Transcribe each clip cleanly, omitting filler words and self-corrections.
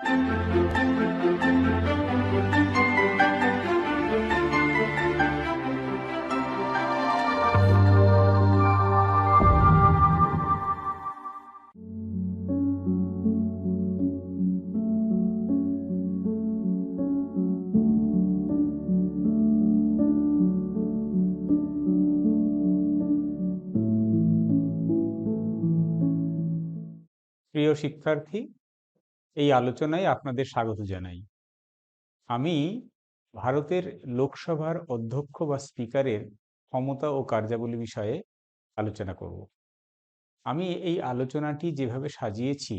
প্রিয় শিক্ষার্থী, এই আলোচনায় আপনাদের স্বাগত জানাই। আমি ভারতের লোকসভার অধ্যক্ষ বা স্পিকারের ক্ষমতা ও কার্যাবলী বিষয়ে আলোচনা করব। আমি এই আলোচনাটি যেভাবে সাজিয়েছি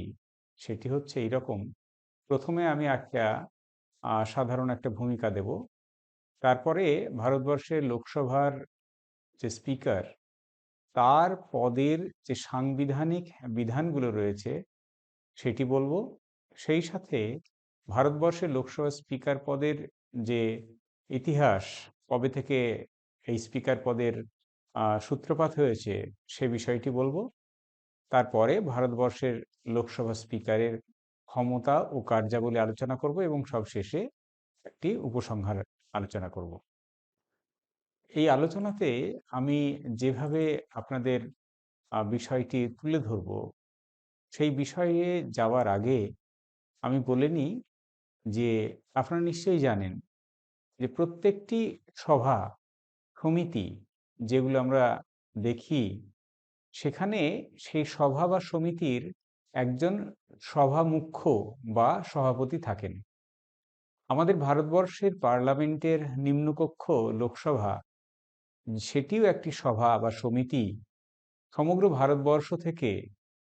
সেটি হচ্ছে এইরকম: প্রথমে আমি একটা সাধারণ একটা ভূমিকা দেব, তারপরে ভারতবর্ষের লোকসভার যে স্পিকার তার পদের যে সাংবিধানিক বিধানগুলো রয়েছে সেটি বলবো। সেই সাথে ভারতবর্ষের লোকসভা স্পিকার পদের যে ইতিহাস, কবে থেকে এই স্পিকার পদের সূত্রপাত হয়েছে সে বিষয়টি বলবো। তারপরে ভারতবর্ষের লোকসভা স্পিকারের ক্ষমতা ও কার্যাবলী আলোচনা করব এবং সবশেষে একটি উপসংহার আলোচনা করব। এই আলোচনাতে আমি যেভাবে আপনাদের বিষয়টি তুলে ধরব, সেই বিষয়ে যাওয়ার আগে আমি বলে নিই যে আপনারা নিশ্চয়ই জানেন যে প্রত্যেকটি সভা সমিতি যেগুলো আমরা দেখি, সেখানে সেই সভা বা সমিতির একজন সভা মুখ্য বা সভাপতি থাকেন। আমাদের ভারতবর্ষের পার্লামেন্টের নিম্নকক্ষ লোকসভা, সেটিও একটি সভা বা সমিতি। সমগ্র ভারতবর্ষ থেকে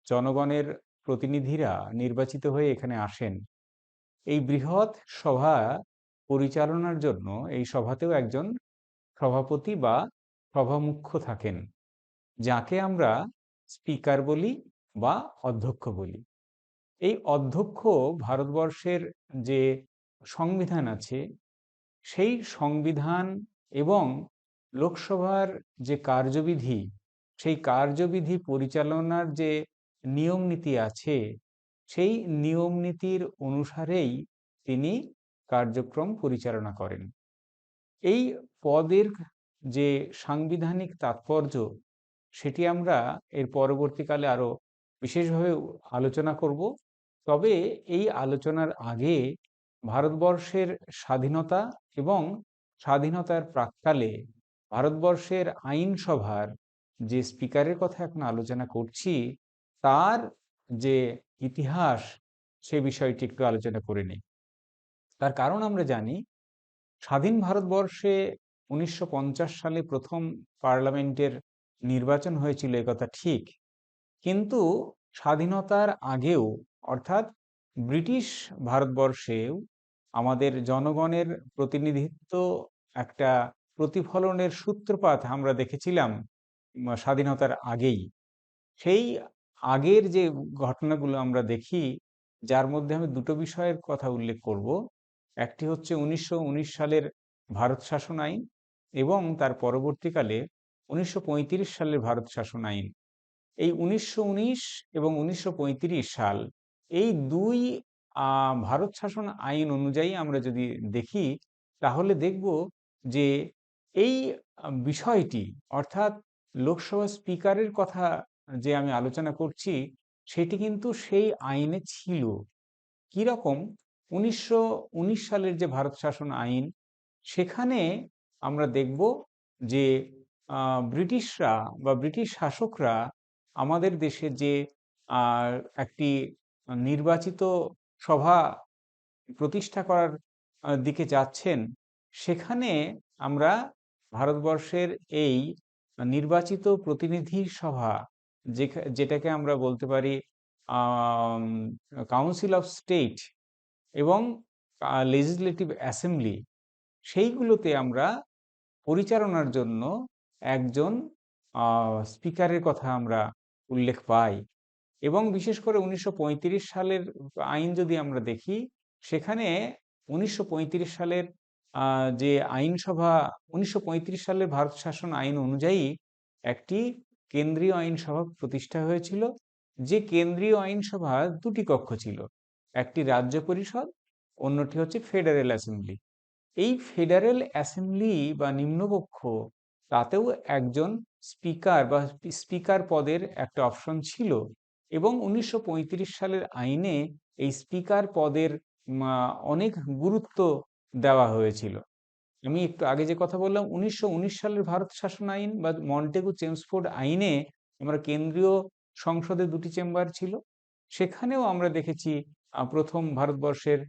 জনগণের প্রতিনিধিরা নির্বাচিত হয়ে এখানে আসেন। এই বৃহৎ সভা পরিচালনার জন্য এই সভাতেও একজন সভাপতি বা সভামুখ্য থাকেন, যাকে আমরা স্পিকার বলি বা অধ্যক্ষ বলি। এই অধ্যক্ষ ভারতবর্ষের যে সংবিধান আছে, সেই সংবিধান এবং লোকসভার যে কার্যবিধি, সেই কার্যবিধি পরিচালনার যে নিয়ম নীতি আছে, সেই নিয়ম নীতির অনুসারেই তিনি কার্যক্রম পরিচালনা করেন। এই পদের যে সাংবিধানিক তাৎপর্য, সেটি আমরা এর পরবর্তীকালে আরো বিশেষভাবে আলোচনা করব। তবে এই আলোচনার আগে ভারতবর্ষের স্বাধীনতা এবং স্বাধীনতার প্রাক্কালে ভারতবর্ষের আইনসভার যে স্পিকারের কথা এখন আলোচনা করছি, তার যে ইতিহাস, সে বিষয়টি একটু আলোচনা করে নিই। তার কারণ আমরা জানি, স্বাধীন ভারতবর্ষে ১৯৫০ সালে প্রথম পার্লামেন্টের নির্বাচন হয়েছিল, একথা ঠিক। কিন্তু স্বাধীনতার আগেও, অর্থাৎ ব্রিটিশ ভারতবর্ষেও আমাদের জনগণের প্রতিনিধিত্ব একটা প্রতিফলনের সূত্রপাত আমরা দেখেছিলাম স্বাধীনতার আগেই। সেই আগের যে ঘটনাগুলো আমরা দেখি, যার মধ্যে আমি দুটো বিষয়ের কথা উল্লেখ করব। একটি হচ্ছে ১৯১৯ সালের ভারত শাসন আইন এবং তার পরবর্তীকালে ১৯৩৫ সালের ভারত শাসন আইন। এই ১৯১৯ এবং ১৯৩৫ সাল, এই দুই ভারত শাসন আইন অনুযায়ী আমরা যদি দেখি, তাহলে দেখব যে এই বিষয়টি, অর্থাৎ লোকসভা স্পিকারের কথা যে আমি আলোচনা করছি, সেটি কিন্তু সেই আইনে ছিল। কিরকম? ১৯১৯ সালের যে ভারত শাসন আইন, সেখানে আমরা দেখব যে ব্রিটিশরা বা ব্রিটিশ শাসকরা আমাদের দেশে যে একটি নির্বাচিত সভা প্রতিষ্ঠা করার দিকে যাচ্ছেন, সেখানে আমরা ভারতবর্ষের এই নির্বাচিত প্রতিনিধি সভা, যেটাকে আমরা বলতে পারি কাউন্সিল অফ স্টেট এবং লেজিসলেটিভ অ্যাসেম্বলি, সেইগুলোতে আমরা পরিচালনার জন্য একজন স্পিকারের কথা আমরা উল্লেখ পাই। এবং বিশেষ করে ১৯৩৫ সালের আইন যদি আমরা দেখি, সেখানে ১৯৩৫ সালের যে আইনসভা, ১৯৩৫ সালের ভারত শাসন আইন অনুযায়ী একটি কেন্দ্রীয় আইনসভা প্রতিষ্ঠা হয়েছিল। যে কেন্দ্রীয় আইনসভা দুটি কক্ষ ছিল, একটি রাজ্য পরিষদ, অন্যটি হচ্ছে ফেডারেল অ্যাসেম্বলি। এই ফেডারেল অ্যাসেম্বলি বা নিম্নকক্ষ, তাতেও একজন স্পিকার বা স্পিকার পদের একটা অপশন ছিল, এবং 1935 সালের আইনে এই স্পিকার পদের অনেক গুরুত্ব দেওয়া হয়েছিল। আমি একটু আগে যে কথা বললাম 1919 সালের ভারত শাসন আইন বা মন্টেগু চেমসফোর্ড আইনে আমরা কেন্দ্রীয় সংসদে দুটি চেম্বার ছিল, সেখানেও আমরা দেখেছি প্রথম ভারতবর্ষের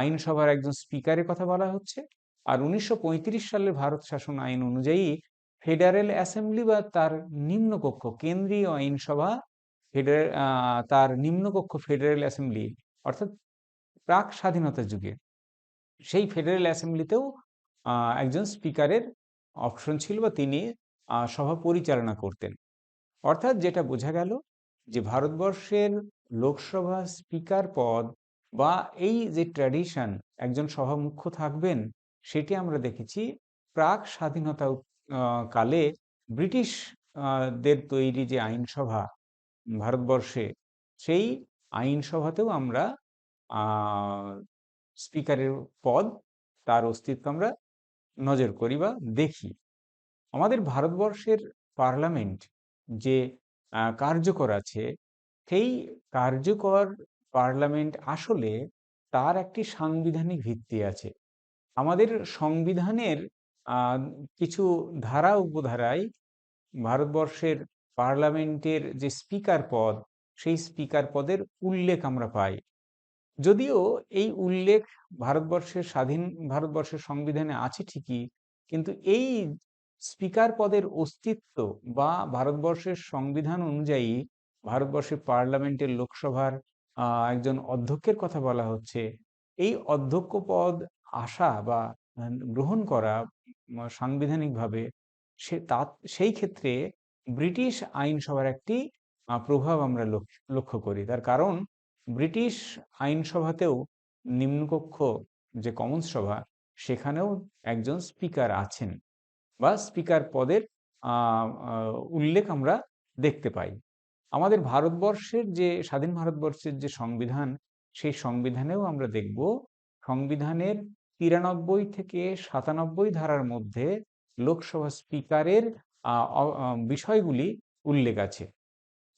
আইনসভার একজন স্পিকারের কথা বলা হচ্ছে। আর 1935 সালের ভারত শাসন আইন অনুযায়ী ফেডারেল অ্যাসেম্বলি বা তার নিম্নকক্ষ, কেন্দ্রীয় আইনসভা, ফেডারেল তার নিম্নকক্ষ ফেডারেল অ্যাসেম্বলি, অর্থাৎ প্রাক স্বাধীনতা যুগে সেই ফেডারেল অ্যাসেম্বলিতেও একজন স্পিকারের অপশন ছিল, বা তিনি সভা পরিচালনা করতেন। অর্থাৎ যেটা বোঝা গেল যে ভারতবর্ষের লোকসভা স্পিকার পদ বা এই যে ট্র্যাডিশন একজন সভামুখ্য থাকবেন, সেটি আমরা দেখেছি প্রাক স্বাধীনতা কালে ব্রিটিশ দের তৈরি যে আইনসভা ভারতবর্ষে, সেই আইনসভাতেও আমরা স্পিকারের পদ, তার অস্তিত্ব আমরা নজর করি বা দেখি। আমাদের ভারতবর্ষের পার্লামেন্ট যে কার্যকর আছে, সেই কার্যকর পার্লামেন্ট আসলে তার একটি সাংবিধানিক ভিত্তি আছে। আমাদের সংবিধানের কিছু ধারা উপধারায় ভারতবর্ষের পার্লামেন্টের যে স্পিকার পদ, সেই স্পিকার পদের উল্লেখ আমরা পাই। যদিও এই উল্লেখ ভারতবর্ষের সংবিধানে আছে ঠিকই, কিন্তু এই স্পিকার পদের অস্তিত্ব বা ভারতবর্ষের সংবিধান অনুযায়ী ভারতবর্ষের পার্লামেন্টের লোকসভার একজন অধ্যক্ষের কথা বলা হচ্ছে, এই অধ্যক্ষ পদ আসা বা গ্রহণ করা সাংবিধানিকভাবে, সেই ক্ষেত্রে ব্রিটিশ আইনসভার একটি প্রভাব আমরা লক্ষ্য করি। তার কারণ ব্রিটিশ আইনসভাতেও নিম্নকক্ষ যে কমন্স সভা, সেখানেও একজন স্পিকার আছেন বা স্পিকার পদের উল্লেখ আমরা দেখতে পাই। আমাদের ভারতবর্ষের যে স্বাধীন ভারতবর্ষের যে সংবিধান, সেই সংবিধানেও আমরা দেখব সংবিধানের 93 থেকে 97 ধারার মধ্যে লোকসভা স্পিকারের বিষয়গুলি উল্লেখ আছে।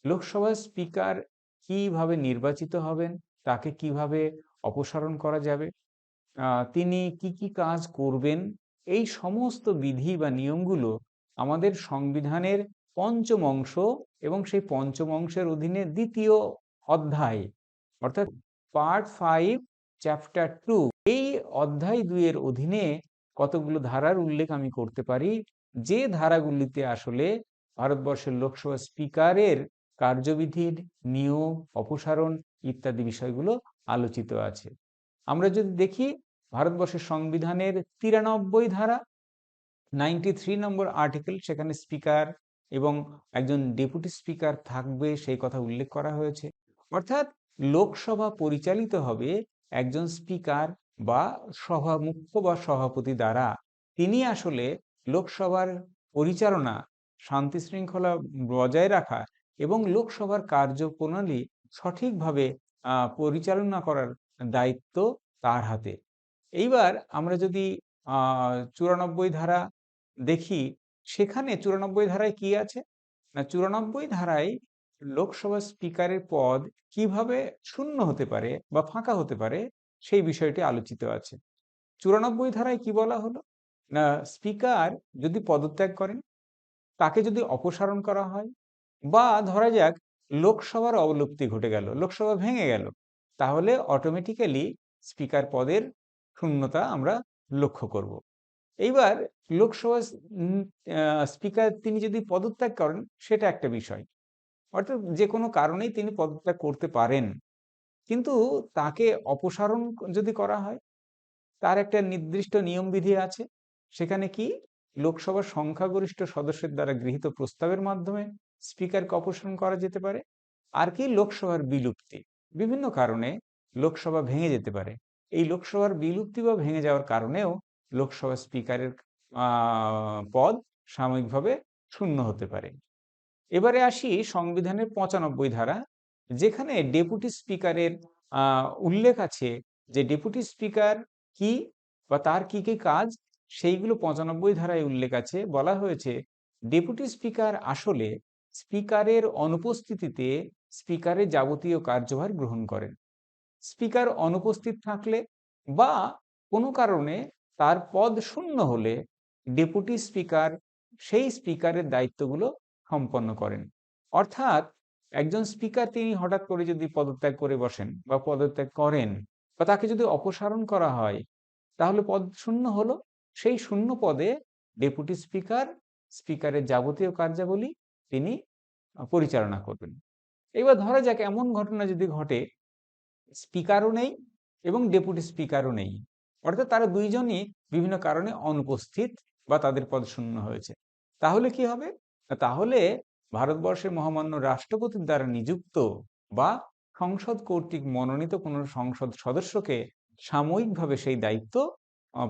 লোকসভার স্পিকার কিভাবে নির্বাচিত হবেন, তাকে কিভাবে অপসারণ করা যাবে, তিনি কি কি কাজ করবেন, এই সমস্ত বিধি বা নিয়মগুলো আমাদের সংবিধানের পঞ্চম অংশ এবং সেই পঞ্চম অংশের অধীনে দ্বিতীয় অধ্যায়, অর্থাৎ পার্ট 5 চ্যাপ্টার 2, এই অধ্যায় 2 এর অধীনে কতগুলো ধারার উল্লেখ আমি করতে পারি, যে ধারাগুলিতে আসলে ভারতবর্ষের লোকসভা স্পিকারের কার্যবিধির নিয়োগ, অপসারণ ইত্যাদি বিষয়গুলো আলোচিত আছে। আমরা যদি দেখি ভারতবর্ষের সংবিধানের 93 ধারা, 93 নম্বর আর্টিকেল, সেখানে স্পিকার এবং একজন ডেপুটি স্পিকার থাকবে সেই কথা উল্লেখ করা হয়েছে। অর্থাৎ লোকসভা পরিচালিত হবে একজন স্পিকার বা সভামুখ্য বা সভাপতি দ্বারা। তিনি আসলে লোকসভার পরিচালনা, শান্তি শৃঙ্খলা বজায় রাখা এবং লোকসভার কার্যপ্রণালী সঠিকভাবে পরিচালনা করার দায়িত্ব তার হাতে। এইবার আমরা যদি 94 ধারা দেখি, সেখানে 94 ধারায় কি আছে না, 94 ধারায় লোকসভা স্পিকারের পদ কিভাবে শূন্য হতে পারে বা ফাঁকা হতে পারে, সেই বিষয়টি আলোচিত আছে। 94 ধারায় কি বলা হলো না, স্পিকার যদি পদত্যাগ করেন, তাকে যদি অপসারণ করা হয়, বা ধরা যাক লোকসভার অবলুপ্তি ঘটে গেল, লোকসভা ভেঙে গেল, তাহলে অটোমেটিক্যালি স্পিকার পদের শূন্যতা আমরা লক্ষ্য করব। এইবার লোকসভা স্পিকার তিনি যদি পদত্যাগ করেন, সেটা একটা বিষয়, অর্থাৎ যে কোনো কারণেই তিনি পদত্যাগ করতে পারেন, কিন্তু তাকে অপসারণ যদি করা হয়, তার একটা নির্দিষ্ট নিয়মবিধি আছে। সেখানে কি, লোকসভার সংখ্যাগরিষ্ঠ সদস্যের দ্বারা গৃহীত প্রস্তাবের মাধ্যমে স্পিকারকে অপসারণ করা যেতে পারে। আর কি, লোকসভার বিলুপ্তি, বিভিন্ন কারণে লোকসভা ভেঙে যেতে পারে, এই লোকসভার বিলুপ্তি বা ভেঙে যাওয়ার কারণেও লোকসভা স্পিকারের পদ সাময়িকভাবে শূন্য হতে পারে। এবারে আসি সংবিধানের 95 ধারা, যেখানে ডেপুটি স্পিকারের উল্লেখ আছে যে ডেপুটি স্পিকার কি বা তার কি কি কাজ, সেইগুলো 95 ধারায় উল্লেখ আছে। বলা হয়েছে ডেপুটি স্পিকার আসলে স্পিকারের অনুপস্থিতিতে স্পিকারের যাবতীয় কার্যভার গ্রহণ করেন। স্পিকার অনুপস্থিত থাকলে বা কোনো কারণে তার পদ শূন্য হলে ডেপুটি স্পিকার সেই স্পিকারের দায়িত্বগুলো সম্পন্ন করেন। অর্থাৎ একজন স্পিকার তিনি হঠাৎ করে যদি পদত্যাগ করে বসেন বা পদত্যাগ করেন বা তাকে যদি অপসারণ করা হয়, তাহলে পদ শূন্য হলো, সেই শূন্য পদে ডেপুটি স্পিকার স্পিকারের যাবতীয় কার্যাবলী তিনি পরিচালনা করবেন। এবার ধরা যাক এমন ঘটনা যদি ঘটে স্পিকারও নেই এবং ডেপুটি স্পিকারও নেই, অর্থাৎ তারা দুইজনই বিভিন্ন কারণে অনুপস্থিত বা তাদের পদ শূন্য হয়েছে। তাহলে কি হবে? তাহলে ভারতবর্ষের মহামান্য রাষ্ট্রপতির দ্বারা নিযুক্ত বা সংসদ কর্তৃক মনোনীত কোনো সংসদ সদস্যকে সাময়িকভাবে সেই দায়িত্ব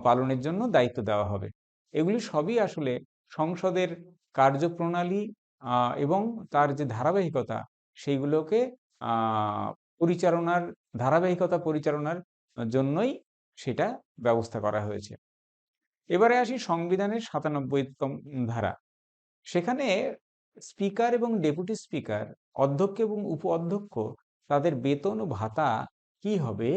পালনের জন্য দায়িত্ব দেওয়া হবে। এগুলি সবই আসলে সংসদের কার্যপ্রণালী এবং তার যে ধারাবাহিকতা সেইগুলোকে পরিচালনার ধারাবাহিকতা পরিচালনার জন্যই সেটা ব্যবস্থা করা হয়েছে। এবারে আসি সংবিধানের 97তম ধারা। সেখানে স্পিকার এবং ডেপুটি স্পিকার, অধ্যক্ষ এবং উপ অধ্যক্ষ, তাদের বেতন ও ভাতা কি হবে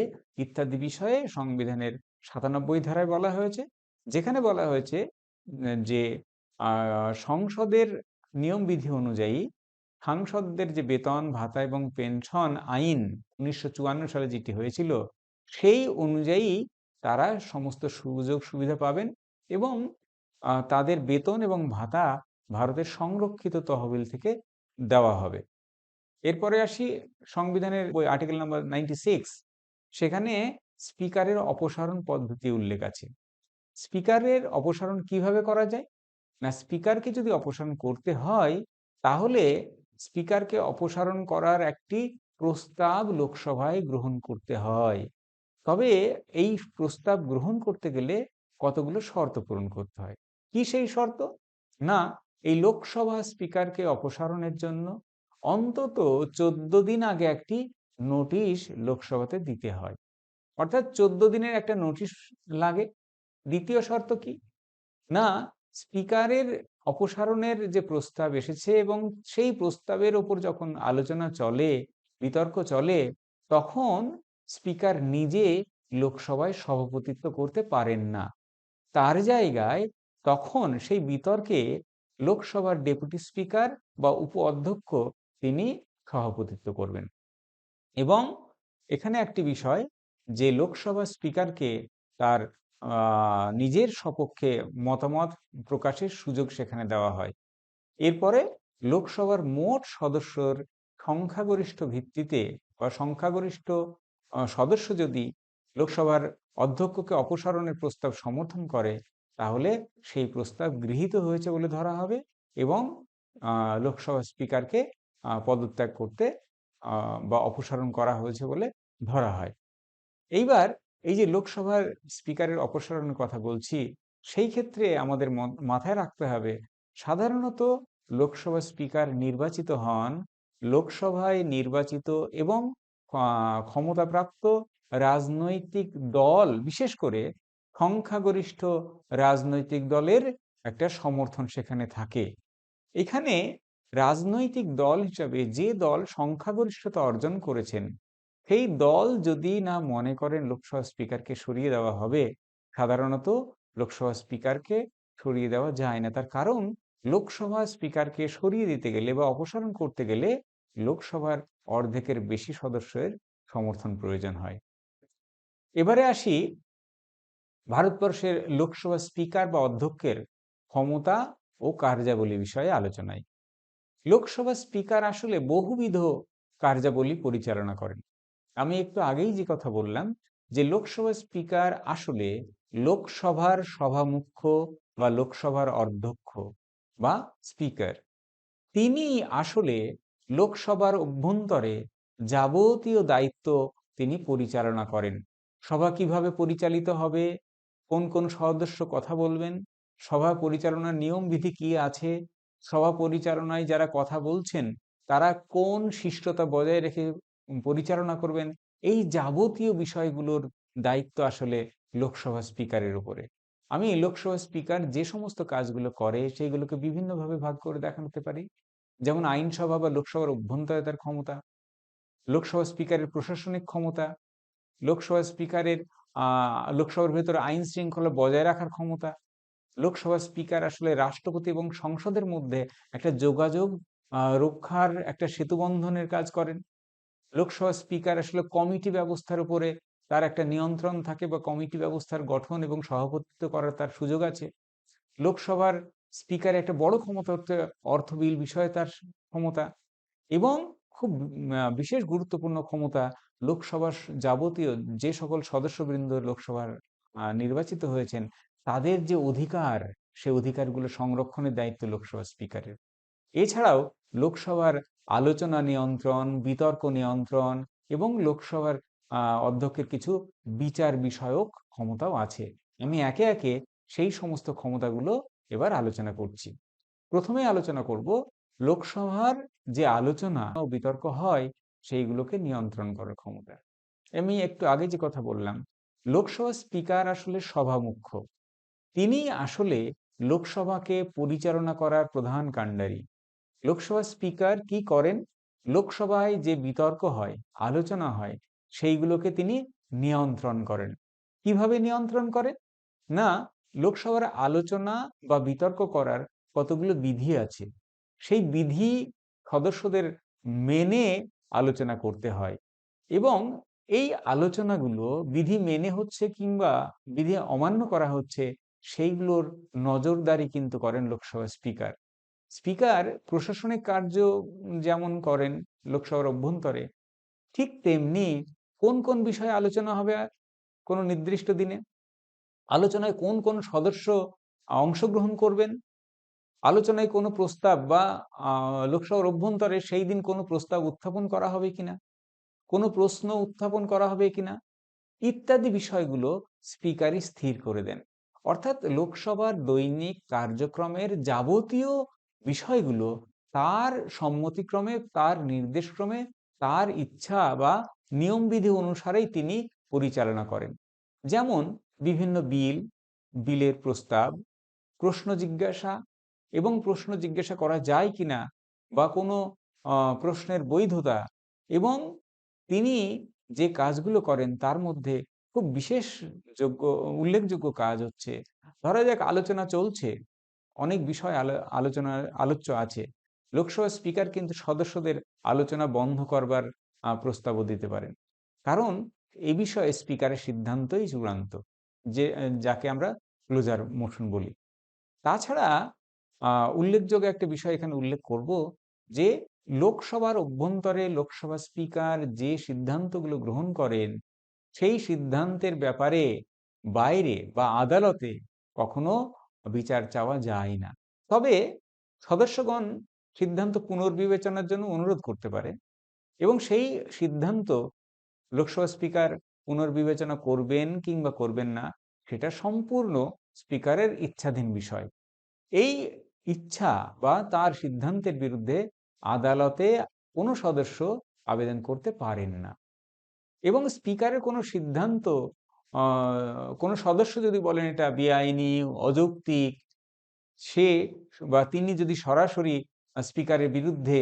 ইত্যাদি বিষয়ে সংবিধানের 97 ধারায় বলা হয়েছে। যেখানে বলা হয়েছে যে সংসদের নিয়ম বিধি অনুযায়ী সাংসদদের যে বেতন ভাতা এবং পেনশন আইন 1954 সালে যেটি হয়েছিল সেই অনুযায়ী তারা সমস্ত সুযোগ সুবিধা পাবেন এবং তাদের বেতন এবং ভাতা ভারতের সংরক্ষিত তহবিল থেকে দেওয়া হবে। এরপরে আসি সংবিধানের ওই আর্টিকেল নাম্বার 96। সেখানে স্পিকারের অপসারণ পদ্ধতি উল্লেখ আছে। স্পিকারের অপসারণ কিভাবে করা যায়? না, স্পিকারকে যদি অপসারণ করতে হয় তাহলে স্পিকারকে অপসারণ করার একটি প্রস্তাব লোকসভায় গ্রহণ করতে হয়। তবে এই প্রস্তাব গ্রহণ করতে গেলে কতগুলো শর্ত পূরণ করতে হয়। কি সেই শর্ত? না, এই লোকসভা স্পিকারকে অপসারণের জন্য অন্তত 14 দিন আগে একটি নোটিশ লোকসভাতে দিতে হয়, অর্থাৎ 14 দিনের একটা নোটিশ লাগে। দ্বিতীয় শর্ত কি? না, স্পিকারের অপসারণের যে প্রস্তাব এসেছে এবং সেই প্রস্তাবের ওপর যখন আলোচনা চলে, বিতর্ক চলে, তখন স্পিকার নিজে লোকসভায় সভাপতিত্ব করতে পারেন না। তার জায়গায় তখন সেই বিতর্কে লোকসভার ডেপুটি স্পিকার বা উপ অধ্যক্ষ তিনি সভাপতিত্ব করবেন। এবং এখানে একটি বিষয় যে লোকসভা স্পিকারকে তার নিজের সপক্ষে মতামত প্রকাশের সুযোগ সেখানে দেওয়া হয়। এরপরে লোকসভার মোট সদস্যর সংখ্যাগরিষ্ঠ ভিত্তিতে বা সংখ্যাগরিষ্ঠ সদস্য যদি লোকসভার অধ্যক্ষকে অপসারণের প্রস্তাব সমর্থন করে তাহলে সেই প্রস্তাব গৃহীত হয়েছে বলে ধরা হবে এবং লোকসভা স্পিকারকে পদত্যাগ করতে বা অপসারণ করা হয়েছে বলে ধরা হয়। এইবার এই যে লোকসভার স্পিকারের অপসারণের কথা বলছি, সেই ক্ষেত্রে আমাদের মাথায় রাখতে হবে সাধারণত লোকসভা স্পিকার নির্বাচিত হন লোকসভায় নির্বাচিত এবং ক্ষমতাপ্রাপ্ত রাজনৈতিক দল, বিশেষ করে সংখ্যাগরিষ্ঠ রাজনৈতিক দলের একটা সমর্থন সেখানে থাকে। এখানে রাজনৈতিক দল হিসাবে যে দল সংখ্যাগরিষ্ঠতা অর্জন করেছেন সেই দল যদি না মনে করেন লোকসভা স্পিকারকে সরিয়ে দেওয়া হবে, সাধারণত লোকসভা স্পিকারকে সরিয়ে দেওয়া যায় না। তার কারণ লোকসভা স্পিকারকে সরিয়ে দিতে গেলে বা অপসারণ করতে গেলে লোকসভার অর্ধেকের বেশি সদস্যের সমর্থন প্রয়োজন হয়। এবারে আসি ভারতবর্ষের লোকসভা স্পিকার বা অধ্যক্ষের ক্ষমতা ও কার্যাবলী বিষয়ে আলোচনায়। লোকসভা স্পিকার আসলে বহুবিধ কার্যাবলী পরিচালনা করেন। আমি একটু আগেই যে কথা বললাম যে লোকসভা স্পিকার আসলে লোকসভার সভামুখ্য বা লোকসভার অধ্যক্ষ বা স্পিকার, তিনি আসলে লোকসভার অভ্যন্তরে যাবতীয় দায়িত্ব তিনি পরিচালনা করেন। সভা কিভাবে পরিচালিত হবে, কোন কোন সদস্য কথা বলবেন, সভা পরিচালনার নিয়ম বিধি কি আছে, সভা পরিচালনায় যারা কথা বলছেন তারা কোন শিষ্টতা বজায় রেখে পরিচালনা করবেন, এই যাবতীয় বিষয়গুলোর দায়িত্ব আসলে লোকসভা স্পিকারের উপরে। আমি লোকসভা স্পিকার যে সমস্ত কাজগুলো করে সেইগুলোকে বিভিন্নভাবে ভাগ করে দেখাতে পারি। যেমন আইনসভা বা লোকসভার অভ্যন্তরে তার ক্ষমতা, লোকসভা স্পিকারের প্রশাসনিক ক্ষমতা, লোকসভা স্পিকারের লোকসভার ভেতরে আইন শৃঙ্খলা বজায় রাখার ক্ষমতা, লোকসভা স্পিকার আসলে রাষ্ট্রপতি এবং সংসদের মধ্যে একটা যোগাযোগ রক্ষার একটা সেতুবন্ধনের কাজ করেন। লোকসভা স্পিকার আসলে কমিটি ব্যবস্থার উপরে তার একটা নিয়ন্ত্রণ থাকে বা কমিটি ব্যবস্থার গঠন এবং সভাপতিত্ব করার তার সুযোগ আছে। লোকসভার স্পিকার একটা বড় ক্ষমতা হচ্ছে অর্থ বিল বিষয়ে তার ক্ষমতা, এবং খুব বিশেষ গুরুত্বপূর্ণ ক্ষমতা লোকসভার যাবতীয় যে সকল সদস্যবৃন্দ লোকসভার নির্বাচিত হয়েছেন তাদের যে অধিকার, সে অধিকারগুলো সংরক্ষণের দায়িত্ব লোকসভা স্পিকারের। এছাড়াও লোকসভার আলোচনা নিয়ন্ত্রণ, বিতর্ক নিয়ন্ত্রণ এবং লোকসভার অধ্যক্ষের কিছু বিচার বিষয়ক ক্ষমতাও আছে। আমি একে একে সেই সমস্ত ক্ষমতাগুলো এবার আলোচনা করছি। প্রথমে আলোচনা করব লোকসভার যে আলোচনা ও বিতর্ক হয় সেইগুলোকে নিয়ন্ত্রণ করার ক্ষমতা। আমি একটু আগে যে কথা বললাম, লোকসভা স্পিকার আসলে সভামুখ্য। তিনি আসলে লোকসভাকে পরিচালনা করার প্রধান কাণ্ডারি। লোকসভা স্পিকার কি করেন? লোকসভায় যে বিতর্ক হয়, আলোচনা হয়, সেইগুলোকে তিনি নিয়ন্ত্রণ করেন। কিভাবে নিয়ন্ত্রণ করেন? না, লোকসভার আলোচনা বা বিতর্ক করার কতগুলো বিধি আছে, সেই বিধি সদস্যদের মেনে আলোচনা করতে হয়, এবং এই আলোচনাগুলো বিধি মেনে হচ্ছে কিংবা বিধি অমান্য করা হচ্ছে সেইগুলোর নজরদারি কিন্তু করেন লোকসভা স্পিকার। স্পিকার প্রশাসনিক কার্য যেমন করেন লোকসভার অভ্যন্তরে, ঠিক তেমনি কোন কোন বিষয়ে আলোচনা হবে কোনো নির্দিষ্ট দিনে, আলোচনায় কোন কোন সদস্য অংশগ্রহণ করবেন, আলোচনায় কোনো প্রস্তাব বা লোকসভার অভ্যন্তরে সেই দিন কোনো প্রস্তাব উত্থাপন করা হবে কিনা, কোনো প্রশ্ন উত্থাপন করা হবে কিনা, ইত্যাদি বিষয়গুলো স্পিকারই স্থির করে দেন। অর্থাৎ লোকসভার দৈনিক কার্যক্রমের যাবতীয় বিষয়গুলো তার সম্মতিক্রমে, তার নির্দেশক্রমে, তার ইচ্ছা বা নিয়মবিধি অনুসারেই তিনি পরিচালনা করেন। যেমন বিভিন্ন বিল, বিলের প্রস্তাব, প্রশ্ন জিজ্ঞাসা এবং প্রশ্ন জিজ্ঞাসা করা যায় কিনা বা কোনো প্রশ্নের বৈধতা, এবং তিনি যে কাজগুলো করেন তার মধ্যে খুব বিশেষ যোগ্য উল্লেখযোগ্য কাজ হচ্ছে, ধরা যাক আলোচনা চলছে, অনেক বিষয় আলোচ্য আছে, লোকসভা স্পিকার কিন্তু সদস্যদের আলোচনা বন্ধ করবার প্রস্তাবও দিতে পারেন, কারণ এই বিষয়ে স্পিকারের সিদ্ধান্তই চূড়ান্ত, যে যাকে আমরা ক্লোজার মোশন বলি। তাছাড়া উল্লেখযোগ্য একটা বিষয় এখানে উল্লেখ করব, যে লোকসভার অভ্যন্তরে লোকসভা স্পিকার যে সিদ্ধান্তগুলো গ্রহণ করেন সেই সিদ্ধান্তের ব্যাপারে বাইরে বা আদালতে কখনো বিচার চাওয়া যায় না। তবে সদস্যগণ সিদ্ধান্ত পুনর্বিবেচনার জন্য অনুরোধ করতে পারে, এবং সেই সিদ্ধান্ত লোকসভা স্পিকার পুনর্বিবেচনা করবেন কিংবা করবেন না সেটা সম্পূর্ণ স্পিকারের ইচ্ছাধীন বিষয়। এই ইচ্ছা বা তার সিদ্ধান্তের বিরুদ্ধে আদালতে কোনো সদস্য আবেদন করতে পারেন না, এবং স্পিকারের কোনো সিদ্ধান্ত কোনো সদস্য যদি বলেন এটা বেআইনি, অযৌক্তিক, সে বা তিনি যদি সরাসরি স্পিকারের বিরুদ্ধে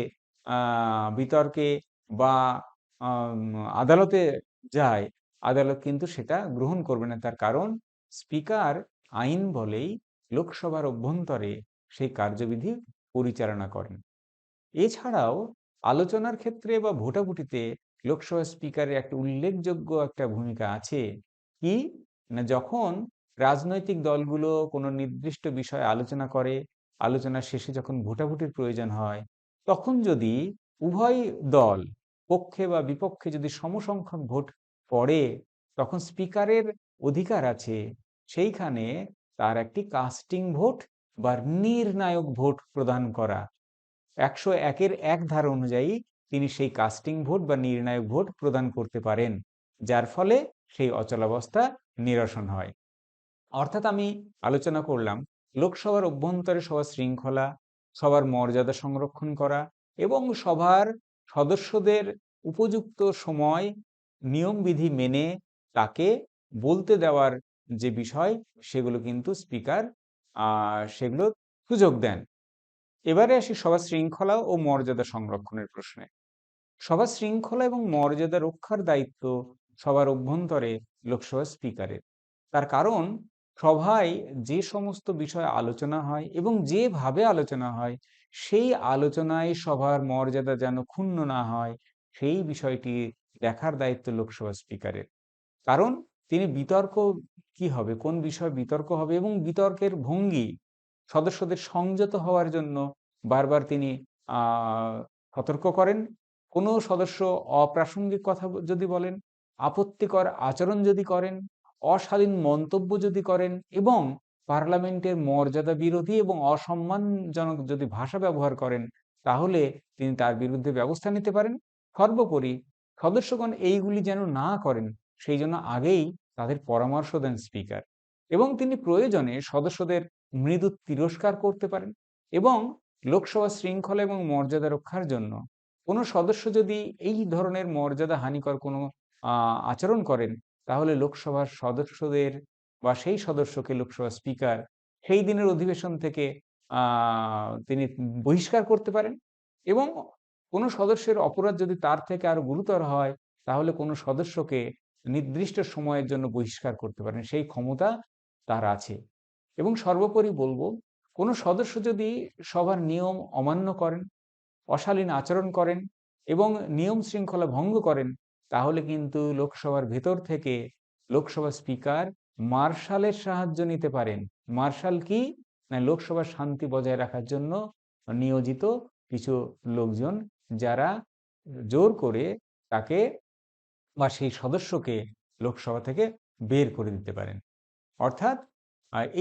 বিতর্কে বা আদালতে যায়, আদালত কিন্তু সেটা গ্রহণ করবে না, তার কারণ স্পিকার আইন বলেই লোকসভার অভ্যন্তরে সেই কার্যবিধি পরিচালনা করেন। এছাড়াও আলোচনার ক্ষেত্রে বা ভোটাভুটিতে লোকসভা স্পিকারের একটা উল্লেখযোগ্য একটা ভূমিকা আছে। কি না, যখন রাজনৈতিক দলগুলো কোনো নির্দিষ্ট বিষয়ে আলোচনা করে, আলোচনা শেষে যখন ভোটাভুটির প্রয়োজন হয়, তখন যদি উভয় দল পক্ষে বা বিপক্ষে যদি সমসংখ্যক ভোট পড়ে, তখন স্পিকারের অধিকার আছে সেইখানে তার একটি কাস্টিং ভোট বা নির্ণায়ক ভোট প্রদান করা। 101-এর ধারা অনুযায়ী তিনি সেই কাস্টিং ভোট বা নির্ণায়ক ভোট প্রদান করতে পারেন, যার ফলে সেই অচলাবস্থা নিরসন হয়। অর্থাৎ আমি আলোচনা করলাম লোকসভার অভ্যন্তরে সবার শৃঙ্খলা, সবার মর্যাদা সংরক্ষণ করা এবং সভার সদস্যদের উপযুক্ত সময় নিয়মবিধি মেনে তাকে বলতে দেওয়ার যে বিষয়, সেগুলো কিন্তু স্পিকার সেগুলো সুযোগ দেন। এবারে আসি সভা শৃঙ্খলা ও মর্যাদা সংরক্ষণের প্রশ্নে। সভা শৃঙ্খলা এবং মর্যাদা রক্ষার দায়িত্ব সবার অভ্যন্তরে লোকসভা স্পিকারের। তার কারণ, সভায় যে সমস্ত বিষয় আলোচনা হয় এবং যেভাবে আলোচনা হয়, সেই আলোচনায় সভার মর্যাদা যেন ক্ষুণ্ণ না হয়, সেই বিষয়টি দেখার দায়িত্ব লোকসভা স্পিকারের। কারণ তিনি বিতর্ক কি হবে, কোন বিষয়ে বিতর্ক হবে এবং বিতর্কের ভঙ্গি সদস্যদের সংযত হওয়ার জন্য বারবার তিনি আহ সতর্ক করেন। কোনো সদস্য অপ্রাসঙ্গিক কথা যদি বলেন, আপত্তিকর আচরণ যদি করেন, অশালীন মন্তব্য যদি করেন এবং পার্লামেন্টের মর্যাদা বিরোধী এবং অসম্মানজনক যদি ভাষা ব্যবহার করেন, তাহলে তিনি তার বিরুদ্ধে ব্যবস্থা নিতে পারেন। সর্বোপরি সদস্যগণ এইগুলি যেন না করেন, সেই জন্য আগেই তাদের পরামর্শ দেন স্পিকার, এবং তিনি প্রয়োজনে সদস্যদের মৃদু তিরস্কার করতে পারেন। এবং লোকসভা শৃঙ্খলা এবং মর্যাদা রক্ষার জন্য কোনো সদস্য যদি এই ধরনের মর্যাদা হানিকর কোনো আচরণ করেন, তাহলে লোকসভার সদস্যদের বা সেই সদস্যকে লোকসভা স্পিকার সেই দিনের অধিবেশন থেকে তিনি বহিষ্কার করতে পারেন। এবং কোনো সদস্যের অপরাধ যদি তার থেকে আরো গুরুতর হয়, তাহলে কোনো সদস্যকে নির্দিষ্ট সময়ের জন্য বহিষ্কার করতে পারেন, সেই ক্ষমতা তার আছে। এবং সর্বোপরি বলবো, কোনো সদস্য যদি সভার নিয়ম অমান্য করেন, অশালীন আচরণ করেন এবং নিয়ম শৃঙ্খলা ভঙ্গ করেন, তাহলে কিন্তু লোকসভার ভেতর থেকে লোকসভা স্পিকার মার্শালের সাহায্য নিতে পারেন। মার্শাল কি? না, লোকসভার শান্তি বজায় রাখার জন্য নিয়োজিত কিছু লোকজন, যারা জোর করে তাকে বা সেই সদস্যকে লোকসভা থেকে বের করে দিতে পারেন। অর্থাৎ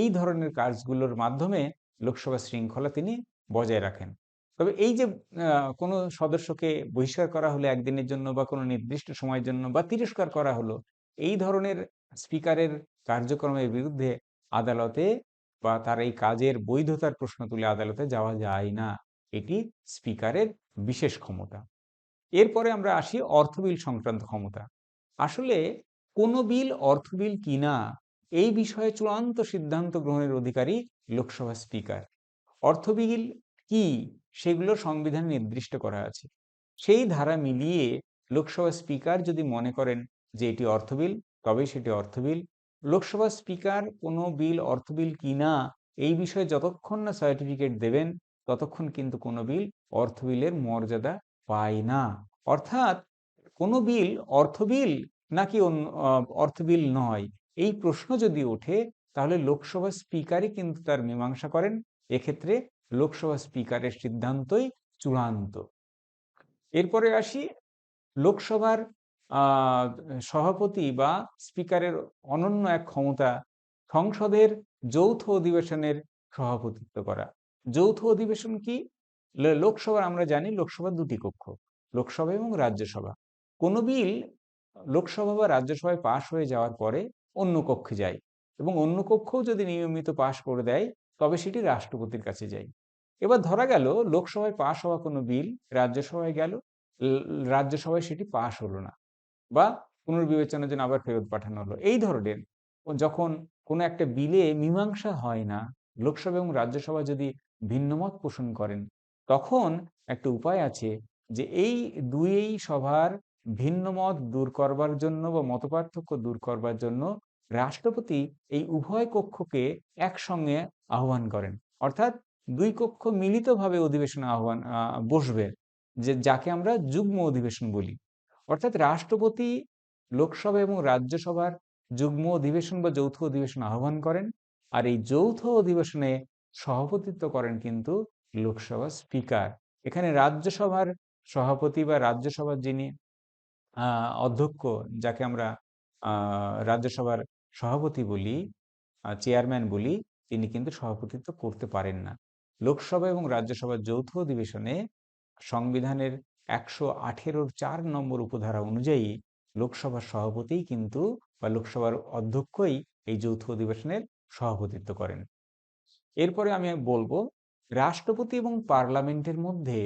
এই ধরনের কাজগুলোর মাধ্যমে লোকসভা শৃঙ্খলা তিনি বজায় রাখেন। তবে এই যে কোনো সদস্যকে বহিষ্কার করা হলো একদিনের জন্য বা কোনো নির্দিষ্ট সময়ের জন্য বা তিরস্কার করা হলো, এই ধরনের স্পিকারের কার্যক্রমের বিরুদ্ধে আদালতে বা তার এই কাজের বৈধতার প্রশ্ন তুলে আদালতে যাওয়া যায় না। এটি স্পিকারের বিশেষ ক্ষমতা। এরপরে আমরা আসি অর্থ বিল সংক্রান্ত ক্ষমতা। আসলে কোনো বিল অর্থ বিল কিনা, এই বিষয়ে চূড়ান্ত সিদ্ধান্ত গ্রহণের অধিকারী লোকসভা স্পিকার। অর্থ বিল কি, সেগুলো সংবিধানে নির্দিষ্ট করা আছে। সেই ধারা মিলিয়ে লোকসভা স্পিকার যদি মনে করেন যে এটি অর্থ বিল, তবেই সেটি অর্থ বিল। লোকসভা স্পিকার কোনো বিল অর্থ বিল কিনা এই বিষয়ে যতক্ষণ না সার্টিফিকেট দেবেন, ততক্ষণ কিন্তু কোনো বিল অর্থ বিলের মর্যাদা পায় না। অর্থাৎ কোনো বিল অর্থ বিল নাকি অর্থ বিল নয়, এই প্রশ্ন যদি ওঠে, তাহলে লোকসভা স্পিকারই কিন্তু তার মীমাংসা করেন। এক্ষেত্রে লোকসভা স্পিকারের সিদ্ধান্তই চূড়ান্ত। এরপরে আসি লোকসভার আহ সভাপতি বা স্পিকারের অনন্য এক ক্ষমতা, সংসদের যৌথ অধিবেশনের সভাপতিত্ব করা। যৌথ অধিবেশন কি? লোকসভার আমরা জানি লোকসভার দুটি কক্ষ, লোকসভা এবং রাজ্যসভা। কোনো বিল লোকসভা বা রাজ্যসভায় পাশ হয়ে যাওয়ার পরে অন্য কক্ষে যায়, এবং অন্য কক্ষও যদি নিয়মিত পাশ করে দেয়, তবে সেটি রাষ্ট্রপতির কাছে যায়। এবার ধরা গেল লোকসভায় পাশ হওয়া কোনো বিল রাজ্যসভায় গেল, রাজ্যসভায় সেটি পাশ হলো না, বা পুনর্বিবেচনার জন্য আবার ফেরত পাঠানো হলো। এই ধরনের যখন কোনো একটা বিলে মীমাংসা হয় না, লোকসভা এবং রাজ্যসভা যদি ভিন্নমত পোষণ করেন, তখন একটা উপায় আছে যে এই দুই সভার ভিন্নমত দূর করবার জন্য বা মতপার্থক্য দূর করবার জন্য রাষ্ট্রপতি এই উভয় কক্ষকে একসঙ্গে আহ্বান করেন। অর্থাৎ দুই কক্ষ মিলিতভাবে অধিবেশনে বসবে, যাকে আমরা যুগ্ম অধিবেশন বলি। অর্থাৎ রাষ্ট্রপতি লোকসভা এবং রাজ্যসভার যুগ্ম অধিবেশন বা যৌথ অধিবেশন আহ্বান করেন, আর এই যৌথ অধিবেশনে সভাপতিত্ব করেন কিন্তু লোকসভা স্পিকার। এখানে রাজ্যসভার সভাপতি বা রাজ্যসভার যিনি অধ্যক্ষ, যাকে আমরা রাজ্যসভার সভাপতি বলি, চেয়ারম্যান বলি, তিনি কিন্তু সভাপতিত্ব করতে পারেন না। লোকসভা এবং রাজ্যসভার যৌথ অধিবেশনে সংবিধানের 118(4) উপধারা অনুযায়ী লোকসভার সভাপতিই কিন্তু বা লোকসভার অধ্যক্ষই এই যৌথ অধিবেশনের সভাপতিত্ব করেন। এরপরে আমি বলবো রাষ্ট্রপতি এবং পার্লামেন্টের মধ্যে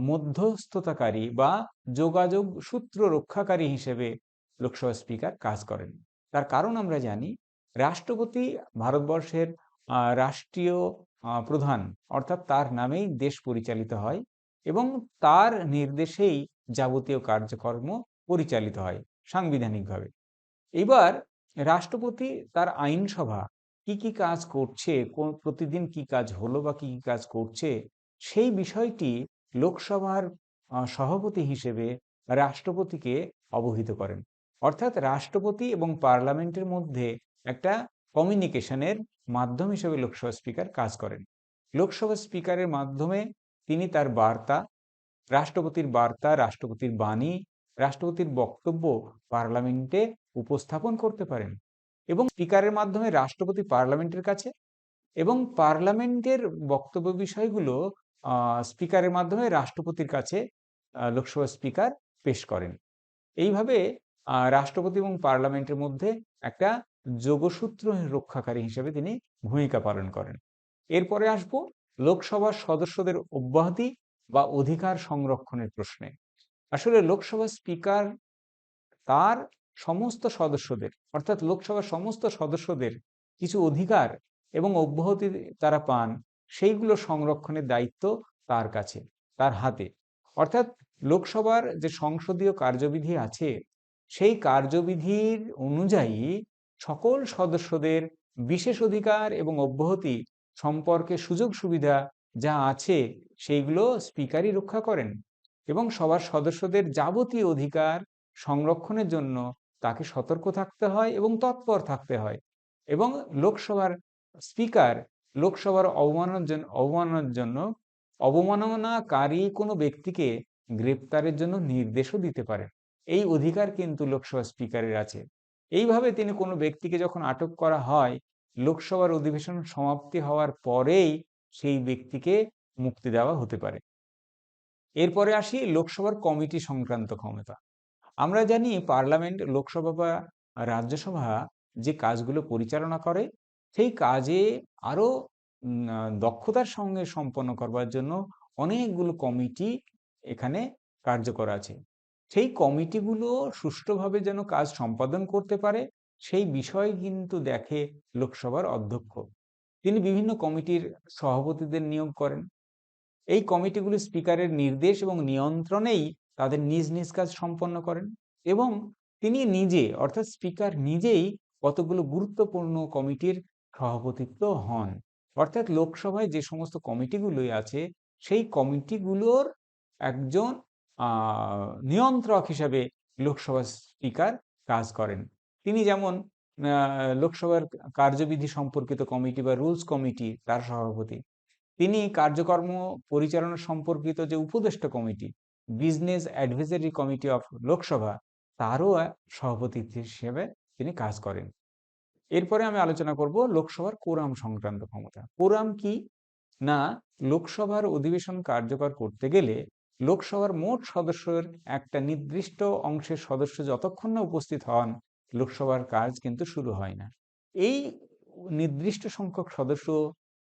মধ্যস্থতাকারী বা যোগাযোগ সূত্র রক্ষাকারী হিসেবে লোকসভা স্পিকার কাজ করেন। তার কারণ আমরা জানি, রাষ্ট্রপতি ভারতবর্ষের রাষ্ট্রীয় প্রধান, অর্থাৎ তার নামেই দেশ পরিচালিত হয় এবং তার নির্দেশেই যাবতীয় কার্যকর্ম পরিচালিত হয় সাংবিধানিকভাবে। এবার রাষ্ট্রপতি তার আইনসভা কি কি কাজ করছে, প্রতিদিন কি কাজ হলো বা কি কি কাজ করছে, সেই বিষয়টি লোকসভার সভাপতি হিসেবে রাষ্ট্রপতিকে অবহিত করেন। অর্থাৎ রাষ্ট্রপতি এবং পার্লামেন্টের মধ্যে একটা কমিউনিকেশনের মাধ্যম হিসেবে লোকসভা স্পিকার কাজ করেন। লোকসভা স্পিকারের মাধ্যমে তিনি তার বার্তা, রাষ্ট্রপতির বার্তা, রাষ্ট্রপতির বাণী, রাষ্ট্রপতির বক্তব্য পার্লামেন্টে উপস্থাপন করতে পারেন এবং স্পিকারের মাধ্যমে রাষ্ট্রপতি পার্লামেন্টের কাছে এবং পার্লামেন্টের বক্তব্য বিষয়গুলো স্পিকারের মাধ্যমে রাষ্ট্রপতির কাছে লোকসভা স্পিকার পেশ করেন। এইভাবে রাষ্ট্রপতি এবং পার্লামেন্টের মধ্যে একটা যোগসূত্র রক্ষাকারী হিসেবে তিনি ভূমিকা পালন করেন। এরপরে আসব লোকসভার সদস্যদের অব্যাহতি বা অধিকার সংরক্ষণের প্রশ্নে। আসলে লোকসভা স্পিকার তার সমস্ত সদস্যদের, অর্থাৎ লোকসভার সমস্ত সদস্যদের কিছু অধিকার এবং অব্যাহতি তারা পান, সেইগুলো সংরক্ষণের দায়িত্ব তার কাছে, তার হাতে। অর্থাৎ লোকসভার যে সংসদীয় কার্যবিধি আছে, সেই কার্যবিধির অনুযায়ী সকল সদস্যদের বিশেষ অধিকার এবং অব্যাহতি সম্পর্কে সুযোগ সুবিধা যা আছে সেইগুলো স্পিকারই রক্ষা করেন এবং সবার সদস্যদের যাবতীয় অধিকার সংরক্ষণের জন্য তাকে সতর্ক থাকতে হয় এবং তৎপর থাকতে হয়। এবং লোকসভার স্পিকার লোকসভার অবমাননাকারী কোনো ব্যক্তিকে গ্রেপ্তারের জন্য নির্দেশও দিতে পারেন। এই অধিকার কিন্তু লোকসভা স্পিকারের আছে। এইভাবে তিনি কোনো ব্যক্তিকে যখন আটক করা হয়, লোকসভার অধিবেশন সমাপ্তি হওয়ার পরেই সেই ব্যক্তিকে মুক্তি দেওয়া হতে পারে। এরপরে আসি লোকসভার কমিটি সংক্রান্ত ক্ষমতা। আমরা জানি পার্লামেন্ট, লোকসভা বা রাজ্যসভা যে কাজগুলো পরিচালনা করে, সেই কাজে আরো দক্ষতার সঙ্গে সম্পন্ন করবার জন্য অনেকগুলো কমিটি এখানে কার্যকর আছে। সেই কমিটিগুলো সুষ্ঠুভাবে যেন কাজ সম্পাদন করতে পারে, সেই বিষয় কিন্তু দেখে লোকসভার অধ্যক্ষ। তিনি বিভিন্ন কমিটির সভাপতিদের নিয়োগ করেন। এই কমিটিগুলি স্পিকারের নির্দেশ এবং নিয়ন্ত্রণেই তাদের নিজ নিজ কাজ সম্পন্ন করেন এবং তিনি নিজে, অর্থাৎ স্পিকার নিজেই কতগুলো গুরুত্বপূর্ণ কমিটির সভাপতিত্ব হন। অর্থাৎ লোকসভায় যে সমস্ত কমিটিগুলোই আছে, সেই কমিটিগুলোর একজন নিয়ন্ত্রক হিসাবে লোকসভা স্পিকার কাজ করেন। তিনি যেমন লোকসভার কার্যবিধি সম্পর্কিত কমিটি বা রুলস কমিটি, তার সভাপতি। তিনি কার্যকর্ম পরিচালনা সম্পর্কিত যে উপদেষ্টা committee, business advisory committee of Lok Sabha, তারও সভাপতি হিসেবে তিনি কাজ করেন। এরপরে আমি আলোচনা করব লোকসভার কোরাম সংক্রান্ত ক্ষমতা। কোরাম কি না, লোকসভার অধিবেশন কার্যকর করতে গেলে লোকসভার মোট সদস্যের একটা নির্দিষ্ট অংশের সদস্য যতক্ষণ না উপস্থিত হন, লোকসভার কাজ কিন্তু শুরু হয় না। এই নির্দিষ্ট সংখ্যক সদস্য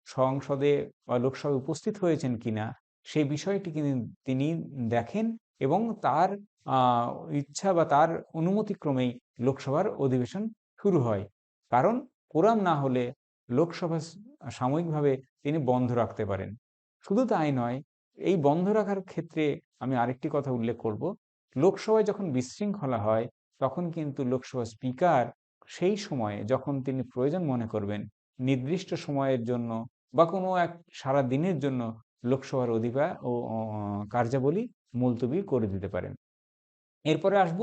সংসদে বা লোকসভায় উপস্থিত হয়েছেন কিনা, সেই বিষয়টি কিন্তু তিনি দেখেন এবং তার ইচ্ছা বা তার অনুমতিক্রমেই লোকসভার অধিবেশন শুরু হয়। কারণ কোরাম না হলে লোকসভা সাময়িকভাবে তিনি বন্ধ রাখতে পারেন। শুধু তাই নয়, এই বন্ধ রাখার ক্ষেত্রে আমি আরেকটি কথা উল্লেখ করব। লোকসভায় যখন বিশৃঙ্খলা হয়, তখন কিন্তু লোকসভা স্পিকার সেই সময়ে যখন তিনি প্রয়োজন মনে করবেন, নির্দিষ্ট সময়ের জন্য বা কোনো এক সারা দিনের জন্য লোকসভার কার্যাবলী মুলতবি করে দিতে পারেন। এরপরে আসব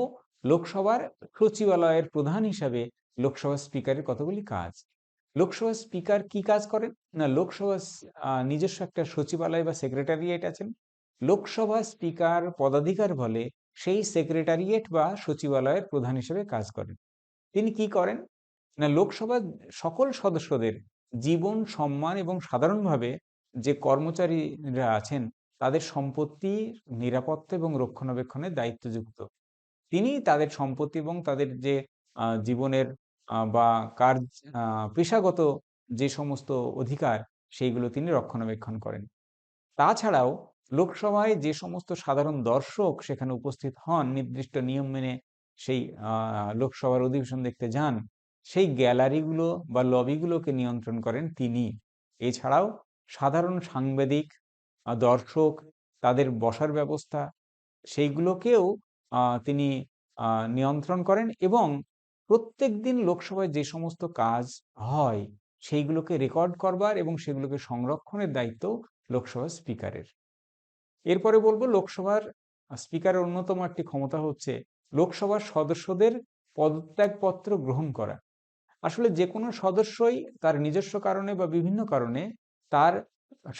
লোকসভার সচিবালয়ের প্রধান হিসাবে লোকসভা স্পিকারের কতগুলি কাজ। লোকসভা স্পিকার কি কাজ করেন না, লোকসভা নিজস্ব একটা সচিবালয় বা সেক্রেটারিয়েট আছেন। লোকসভা স্পিকার পদাধিকার বলে সেই সেক্রেটারিয়েট বা সচিবালয়ের প্রধান হিসেবে কাজ করেন। তিনি কি করেন না, লোকসভার সকল সদস্যদের জীবন, সম্মান এবং সাধারণভাবে যে কর্মচারীরা আছেন তাদের সম্পত্তি নিরাপত্তা এবং রক্ষণাবেক্ষণের দায়িত্বযুক্ত। তিনি তাদের সম্পত্তি এবং তাদের যে জীবনের বা কার্য পেশাগত যে সমস্ত অধিকার, সেইগুলো তিনি রক্ষণাবেক্ষণ করেন। তাছাড়াও লোকসভায় যে সমস্ত সাধারণ দর্শক সেখানে উপস্থিত হন, নির্দিষ্ট নিয়ম মেনে সেই লোকসভার অধিবেশন দেখতে যান, সেই গ্যালারিগুলো বা লবিগুলোকে নিয়ন্ত্রণ করেন তিনি। এছাড়াও সাধারণ সাংবাদিক, দর্শক, তাদের বসার ব্যবস্থা সেইগুলোকেও তিনি নিয়ন্ত্রণ করেন এবং প্রত্যেকদিন লোকসভায় যে সমস্ত কাজ হয় সেইগুলোকে রেকর্ড করবার এবং সেগুলোকে সংরক্ষণের দায়িত্ব লোকসভার স্পিকারের। এরপরে বলবো লোকসভার স্পিকারের অন্যতম একটি ক্ষমতা হচ্ছে লোকসভার সদস্যদের পদত্যাগপত্র গ্রহণ করা। আসলে যে কোনো সদস্যই তার নিজস্ব কারণে বা বিভিন্ন কারণে তার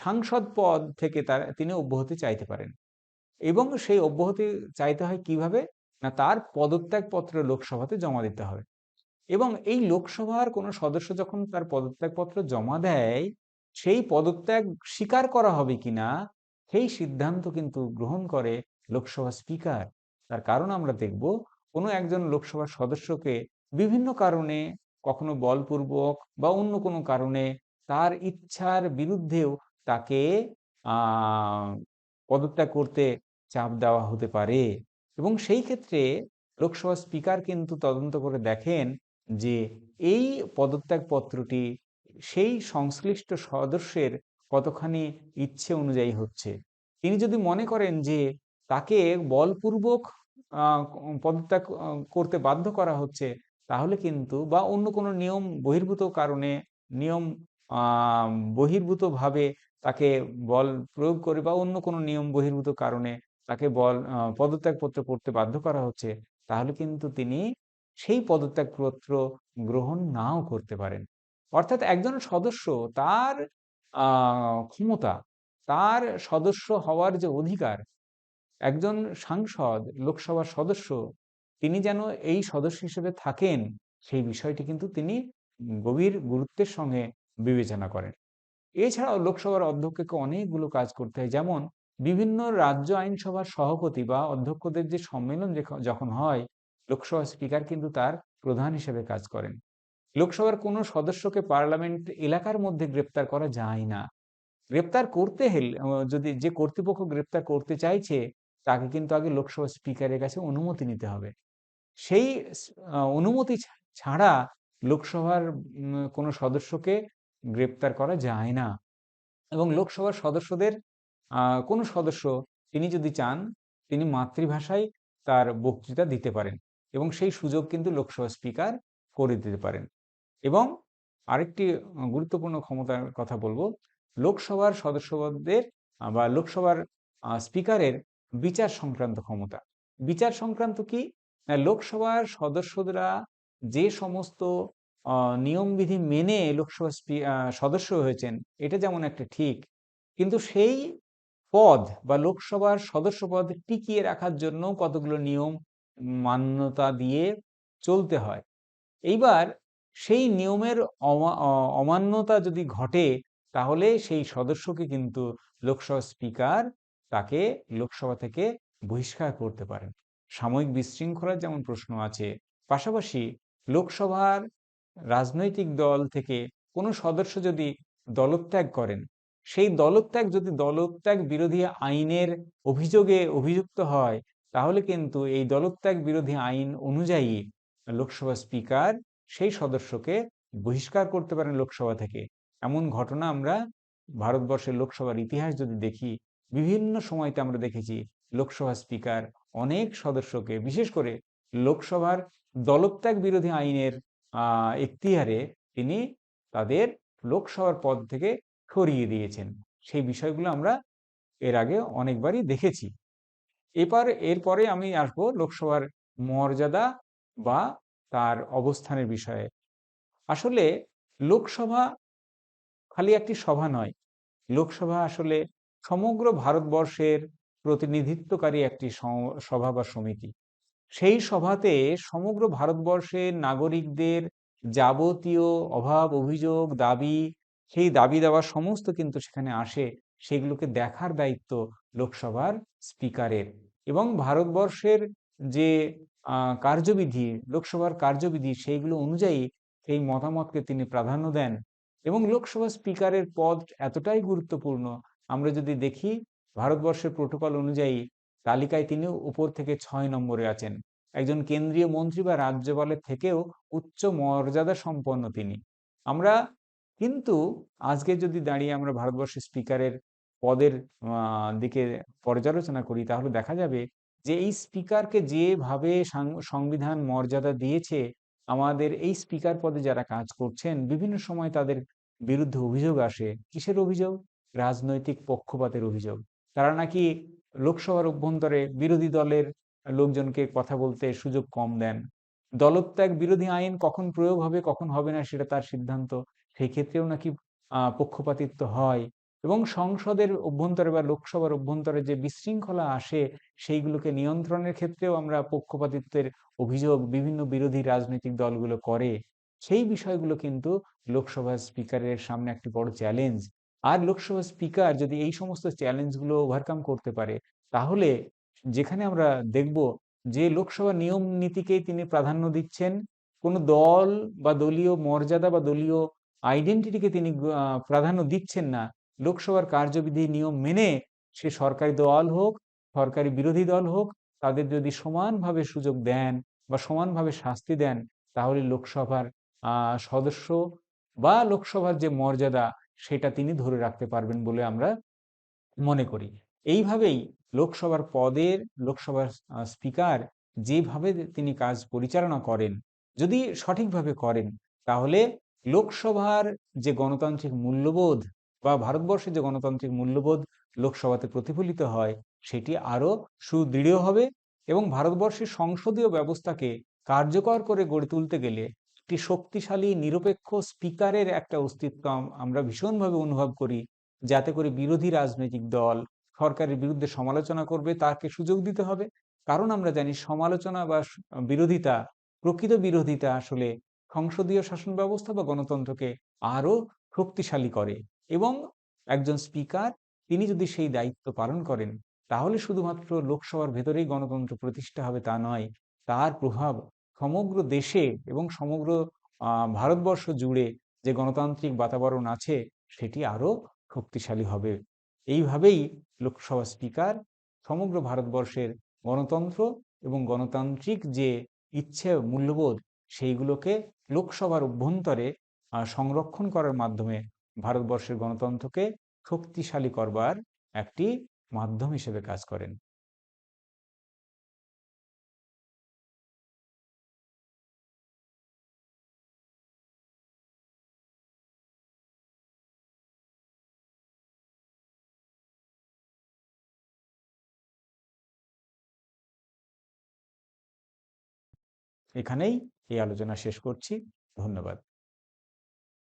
সাংসদ পদ থেকে তিনি অব্যাহতি চাইতে পারেন এবং সেই অব্যাহতি চাইতে হয় কিভাবে? না, তার পদত্যাগপত্র লোকসভাতে জমা দিতে হবে। এবং এই লোকসভার কোনো সদস্য যখন তার পদত্যাগপত্র জমা দেয়, সেই পদত্যাগ স্বীকার করা হবে কিনা সেই সিদ্ধান্ত কিন্তু গ্রহণ করে লোকসভা স্পিকার। তার কারণ আমরা দেখব, কোনো একজন লোকসভার সদস্যকে বিভিন্ন কারণে, কখনো বলপূর্বক বা অন্য কোনো কারণে, তার ইচ্ছার বিরুদ্ধেও তাকে আহ পদত্যাগ করতে চাপ দেওয়া হতে পারে এবং সেই ক্ষেত্রে লোকসভা স্পিকার কিন্তু তদন্ত করে দেখেন যে এই পদত্যাগপত্রটি সেই সংশ্লিষ্ট সদস্যের কতখানি ইচ্ছে অনুযায়ী হচ্ছে। তিনি যদি মনে করেন যে তাকে বলপূর্বক পদত্যাগ করতে বাধ্য করা হচ্ছে, তাহলে কিন্তু বা অন্য কোনো নিয়ম বহির্ভূত কারণে, নিয়ম বহির্ভূতভাবে তাকে বল প্রয়োগ করে বা অন্য কোনো নিয়ম বহির্ভূত কারণে তাকে পদত্যাগপত্র করতে বাধ্য করা হচ্ছে, তাহলে কিন্তু তিনি সেই পদত্যাগপত্র গ্রহণ নাও করতে পারেন। অর্থাৎ একজন সদস্য তার ক্ষমতা, তার সদস্য হওয়ার যে অধিকার, একজন সাংসদ, লোকসভার সদস্য, তিনি যেন এই সদস্য হিসেবে থাকেন, সেই বিষয়টি কিন্তু তিনি গভীর গুরুত্বের সঙ্গে বিবেচনা করেন। এছাড়াও লোকসভার অধ্যক্ষকে অনেকগুলো কাজ করতে হয়, যেমন বিভিন্ন রাজ্য আইনসভার সভাপতি বা অধ্যক্ষদের যে সম্মেলন যখন হয়, লোকসভা স্পিকার কিন্তু তার প্রধান হিসেবে কাজ করেন। লোকসভার কোনো সদস্যকে পার্লামেন্ট এলাকার মধ্যে গ্রেপ্তার করা যায় না। গ্রেপ্তার করতে হলে যদি যে কর্তৃপক্ষ গ্রেপ্তার করতে চাইছে, তাকে কিন্তু আগে লোকসভা স্পিকারের কাছে অনুমতি নিতে হবে। সেই অনুমতি ছাড়া লোকসভার কোনো সদস্যকে গ্রেপ্তার করা যায় না। এবং লোকসভার সদস্যদের কোনো সদস্য তিনি যদি চান, তিনি মাতৃভাষায় তার বক্তৃতা দিতে পারেন এবং সেই সুযোগ কিন্তু লোকসভা স্পিকার করে দিতে পারেন। এবং আরেকটি গুরুত্বপূর্ণ ক্ষমতার কথা বলবো, লোকসভার সদস্যদের বা লোকসভার স্পিকারের বিচার সংক্রান্ত ক্ষমতা। বিচার সংক্রান্ত কি? না, লোকসভার সদস্যরা যে সমস্ত নিয়মবিধি মেনে লোকসভা সদস্য হয়েছেন, এটা যেমন একটা ঠিক, কিন্তু সেই পদ বা লোকসভার সদস্য পদ টিকিয়ে রাখার জন্য কতগুলো নিয়ম মান্যতা দিয়ে চলতে হয়। এইবার সেই নিয়মের অমান্যতা যদি ঘটে, তাহলে সেই সদস্যকে কিন্তু লোকসভা স্পিকার তাকে লোকসভা থেকে বহিষ্কার করতে পারেন। সাময়িক বিশৃঙ্খলার যেমন প্রশ্ন আছে, পাশাপাশি লোকসভার রাজনৈতিক দল থেকে কোনো সদস্য যদি দলত্যাগ করেন, সেই দলত্যাগ যদি দলত্যাগ বিরোধী আইনের অভিযোগে অভিযুক্ত হয়, তাহলে কিন্তু এই দলত্যাগ বিরোধী আইন অনুযায়ী লোকসভা স্পিকার সেই সদস্যকে বহিষ্কার করতে পারেন লোকসভা থেকে। এমন ঘটনা আমরা ভারতবর্ষের লোকসভার ইতিহাস যদি দেখি, বিভিন্ন সময়তে আমরা দেখেছি লোকসভা স্পিকার অনেক সদস্যকে, বিশেষ করে লোকসভার দলত্যাগ বিরোধী আইনের এখতিয়ারে তিনি তাদের লোকসভার পদ থেকে সরিয়ে দিয়েছেন। সেই বিষয়গুলো আমরা এর আগে অনেকবারই দেখেছি। এরপরে আমি আসবো লোকসভার মর্যাদা বা তার অবস্থানের বিষয়ে। আসলে লোকসভা খালি একটি সভা নয়। লোকসভা আসলে সমগ্র ভারতবর্ষের প্রতিনিধিত্বকারী একটি সভা বা সমিতি। সেই সভাতে সমগ্র ভারতবর্ষের নাগরিকদের যাবতীয় অভাব, অভিযোগ, দাবি, সেই দাবি দেওয়া সমস্ত কিন্তু সেখানে আসে। সেগুলোকে দেখার দায়িত্ব লোকসভার স্পিকারের। এবং ভারতবর্ষের যে কার্যবিধি, লোকসভার কার্যবিধি, সেইগুলো অনুযায়ী সেই মতামতকে তিনি প্রাধান্য দেন। এবং লোকসভা স্পিকারের পদ এতটাই গুরুত্বপূর্ণ, আমরা যদি দেখি ভারতবর্ষের প্রোটোকল অনুযায়ী তালিকায় তিনি উপর থেকে 6 নম্বরে আছেন। একজন কেন্দ্রীয় মন্ত্রী বা রাজ্যপালের থেকেও উচ্চ মর্যাদা সম্পন্ন তিনি। আমরা কিন্তু আজকে যদি দাঁড়িয়ে আমরা ভারতবর্ষের স্পিকারের পদের দিকে পর্যালোচনা করি, তাহলে দেখা যাবে যে এই স্পিকারকে যেভাবে সংবিধান মর্যাদা দিয়েছে, আমাদের এই স্পিকার পদে যারা কাজ করছেন বিভিন্ন সময় তাদের বিরুদ্ধে অভিযোগ আসে। কিসের অভিযোগ? রাজনৈতিক পক্ষপাতের অভিযোগ। তারা নাকি লোকসভার অভ্যন্তরে বিরোধী দলের লোকজনকে কথা বলতে সুযোগ কম দেন। দলত্যাগ বিরোধী আইন কখন প্রয়োগ হবে কখন হবে না সেটা তার সিদ্ধান্ত। সেই ক্ষেত্রেও নাকি পক্ষপাতিত্ব হয় এবং সংসদের অভ্যন্তরে বা লোকসভার অভ্যন্তরে যে বিশৃঙ্খলা আসে সেইগুলোকে নিয়ন্ত্রণের ক্ষেত্রেও আমরা পক্ষপাতিত্বের অভিযোগ বিভিন্ন বিরোধী রাজনৈতিক দলগুলো করে। সেই বিষয়গুলো কিন্তু লোকসভার স্পিকারের সামনে একটি বড় চ্যালেঞ্জ। আর লোকসভার স্পিকার যদি এই সমস্ত চ্যালেঞ্জগুলো ওভারকাম করতে পারে, তাহলে যেখানে আমরা দেখব যে লোকসভা নিয়ম নীতিকেই তিনি প্রাধান্য দিচ্ছেন, কোনো দল বা দলীয় মর্যাদা বা দলীয় আইডেন্টিটিকে তিনি প্রাধান্য দিচ্ছেন না। লোকসভার কার্যবিধি নিয়ম মেনে সে সরকারি দল হোক, সরকারি বিরোধী দল হোক, তাদের যদি সমানভাবে সুযোগ দেন বা সমানভাবে শাস্তি দেন, তাহলে লোকসভার সদস্য বা লোকসভার যে মর্যাদা সেটা তিনি ধরে রাখতে পারবেন বলে আমরা মনে করি। এইভাবেই লোকসভার পদের লোকসভার স্পিকার যেভাবে তিনি কাজ পরিচালনা করেন, যদি সঠিকভাবে করেন, তাহলে লোকসভার যে গণতান্ত্রিক মূল্যবোধ বা ভারতবর্ষের যে গণতান্ত্রিক মূল্যবোধ লোকসভাতে প্রতিফলিত হয়, সেটি আরো সুদৃঢ় হবে এবং ভারতবর্ষের সংসদীয় ব্যবস্থাকে কার্যকর করে গড়ে তুলতে গেলে একটি শক্তিশালী নিরপেক্ষ স্পিকারের একটা অস্তিত্ব আমরা ভীষণভাবে অনুভব করি, যাতে করে বিরোধী রাজনৈতিক দল সরকারের বিরুদ্ধে সমালোচনা করবে তাকে সুযোগ দিতে হবে। কারণ আমরা জানি সমালোচনা বা বিরোধিতা, প্রকৃত বিরোধিতা আসলে সংসদীয় শাসন ব্যবস্থা বা গণতন্ত্রকে আরো শক্তিশালী করে এবং একজন স্পিকার তিনি যদি সেই দায়িত্ব পালন করেন, তাহলে শুধুমাত্র লোকসভার ভেতরেই গণতন্ত্র প্রতিষ্ঠা হবে তা নয়, তার প্রভাব সমগ্র দেশে এবং সমগ্র ভারতবর্ষ জুড়ে যে গণতান্ত্রিক বাতাবরণ আছে সেটি আরো শক্তিশালী হবে। এইভাবেই লোকসভা স্পিকার সমগ্র ভারতবর্ষের গণতন্ত্র এবং গণতান্ত্রিক যে ইচ্ছে মূল্যবোধ সেইগুলোকে লোকসভার অভ্যন্তরে সংরক্ষণ করার মাধ্যমে ভারতবর্ষের গণতন্ত্রকে শক্তিশালী করবার একটি মাধ্যম হিসেবে কাজ করেন। এখানেই এই আলোচনা শেষ করছি। ধন্যবাদ।